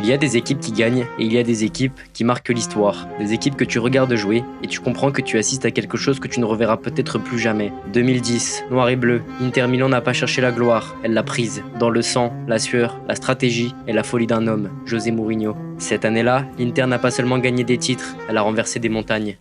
Il y a des équipes qui gagnent et il y a des équipes qui marquent l'histoire. Des équipes que tu regardes jouer et tu comprends que tu assistes à quelque chose que tu ne reverras peut-être plus jamais. 2010, noir et bleu, Inter Milan n'a pas cherché la gloire, elle l'a prise. Dans le sang, la sueur, la stratégie et la folie d'un homme, José Mourinho. Cette année-là, l'Inter n'a pas seulement gagné des titres, elle a renversé des montagnes.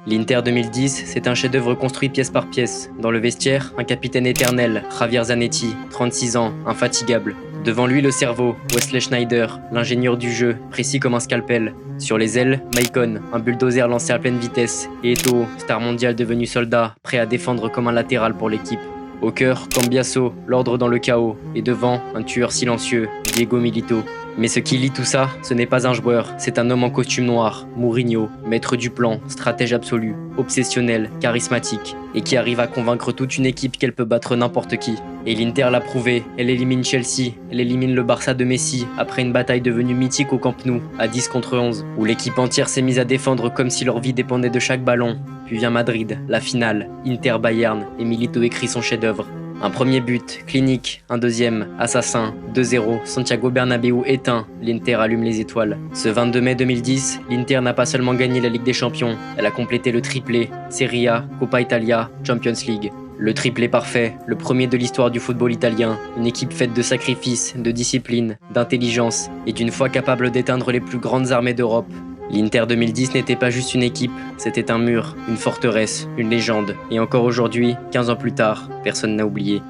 L'Inter 2010, c'est un chef-d'œuvre construit pièce par pièce. Dans le vestiaire, un capitaine éternel, Javier Zanetti, 36 ans, infatigable. Devant lui, le cerveau, Wesley Schneider, l'ingénieur du jeu, précis comme un scalpel. Sur les ailes, Maicon, un bulldozer lancé à pleine vitesse. Et Eto'o, star mondial devenu soldat, prêt à défendre comme un latéral pour l'équipe. Au cœur, Cambiasso, l'ordre dans le chaos. Et devant, un tueur silencieux, Diego Milito. Mais ce qui lie tout ça, ce n'est pas un joueur, c'est un homme en costume noir, Mourinho, maître du plan, stratège absolu, obsessionnel, charismatique, et qui arrive à convaincre toute une équipe qu'elle peut battre n'importe qui. Et l'Inter l'a prouvé, elle élimine Chelsea, elle élimine le Barça de Messi, après une bataille devenue mythique au Camp Nou, à 10 contre 11, où l'équipe entière s'est mise à défendre comme si leur vie dépendait de chaque ballon. Puis vient Madrid, la finale, Inter-Bayern, et Milito écrit son chef-d'œuvre. Un premier but, clinique, un deuxième, assassin, 2-0, Santiago Bernabéu éteint, l'Inter allume les étoiles. Ce 22 mai 2010, l'Inter n'a pas seulement gagné la Ligue des Champions, elle a complété le triplé, Serie A, Coppa Italia, Champions League. Le triplé parfait, le premier de l'histoire du football italien, une équipe faite de sacrifices, de discipline, d'intelligence et d'une foi capable d'éteindre les plus grandes armées d'Europe. L'Inter 2010 n'était pas juste une équipe, c'était un mur, une forteresse, une légende. Et encore aujourd'hui, 15 ans plus tard, personne n'a oublié.